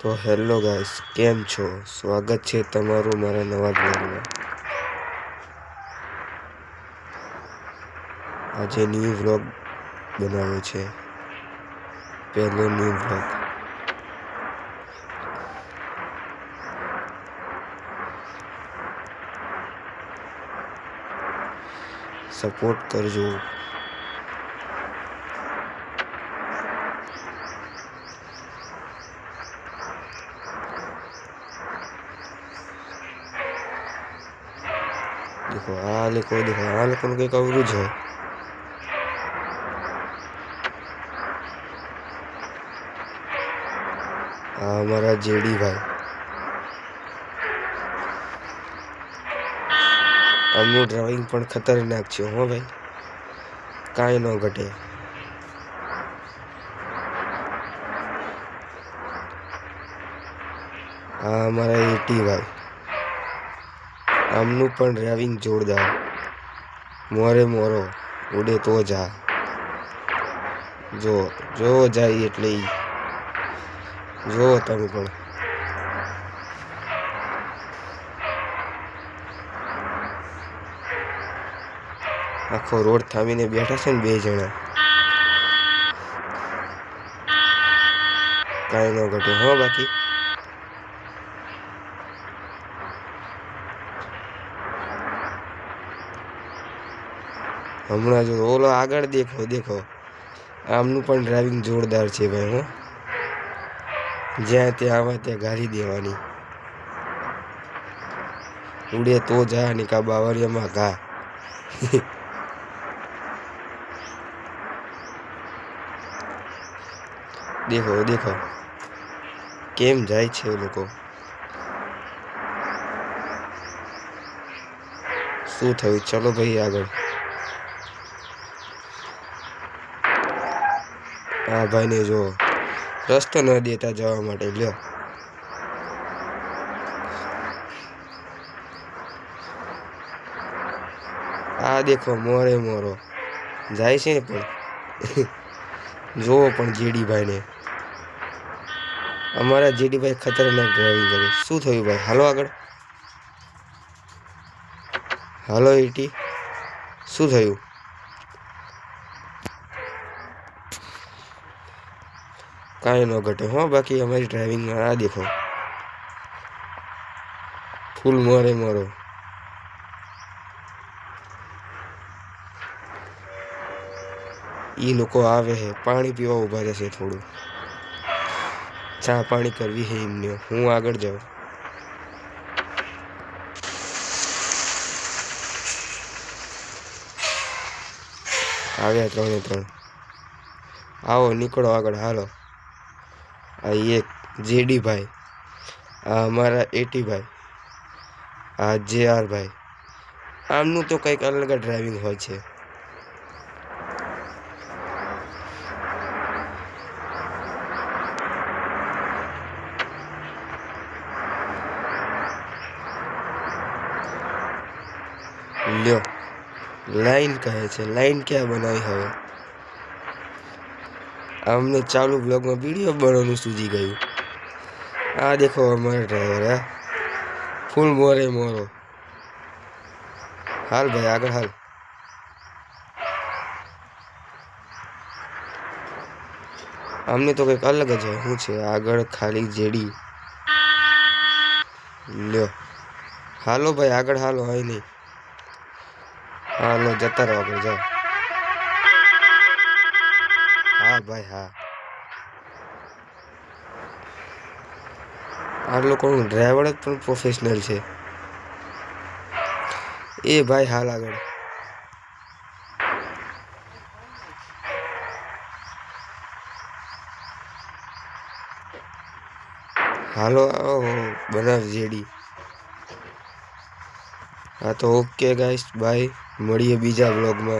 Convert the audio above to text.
તો hello guys, કેમ છો? સ્વાગત છે તમારું મારા નવા બ્લોગમાં। આજે ન્યૂ વ્લોગ બનાવ્યો છે, પહેલો ન્યૂ વ્લોગ। સપોર્ટ કરજો। देखो आ लोगों के कवरेज है। हमारा जेडी भाई आमनु ड्राइविंग पण खतरनाक छे हो भाई, काई न घटे। हमारा एटी भाई आमनु पण ड्राइविंग जोरदार, मोरे मोरो उड़े तो जा, जो जो जाए एटले जो तमे पण आखो रोड थामीने बैठा छे ने बे जणा, काई न घटे हो। बाकी हमणा जो ओलो आगळ देखो देखो आमनु पण ड्राइविंग जोरदार छे भाई हो। ज्यां त्यां आवे त्यां गाड़ी देवानी, उड़े तो जा निका बावरिया में घा। देखो देखो केम जाय छे लोको। શું થયું? ચલો ભાઈ આગળ। આ ભાઈને જો રસ્તો ન દેતા જવા માટે, લ્યો। આ દેખો મોરે મોરો જાય છે પણ જોવો પણ જેડી ભાઈને। અમારા જેડી ભાઈ ખતરનાક ડ્રાઇવિંગ કરે। શું થયું ભાઈ? હાલો આગળ, હાલો એટી, શું થયું? काई न घटे हो। बाकी हमारी ड्राइविंग में आ देखो फूल मोरे मोरो। ई लोको आवे है पानी पीवा उभा रहे, थोड़ू चा पानी करवी है इमने। हूँ आगळ जाऊँ। आव्या त्रणेय त्रण, आओ निकळो आगळ, हालो। आ एक जेडी भाई, आ हमारा एटी भाई, आ जेआर भाई। आमनु तो कईक अलग ड्राइविंग होय छे। ल्यो लाइन कहे छे, लाइन क्या बनाई हवे। हमने चालू ब्लॉग में वीडियो बनाने सूझी गयु। आ देखो हमारा ड्राइवर है फूल मोरे मोरो। हाल भाई आगळ हाल। हमने तो कईक अलग ज है। छे आगळ खाली जेडी। ल्यो हालो भाई आगळ हालो, है नहीं हालो जता रहो आगळ जाओ। हाँ भाई हाँ, आ लोकोनो ड्राइवर ज पण प्रोफेशनल छे। ए भाई हाल आगळ। हालो बनाव जेडी। हाँ तो ओके गाइस, बाय, મળીએ બીજા વ્લોગમાં।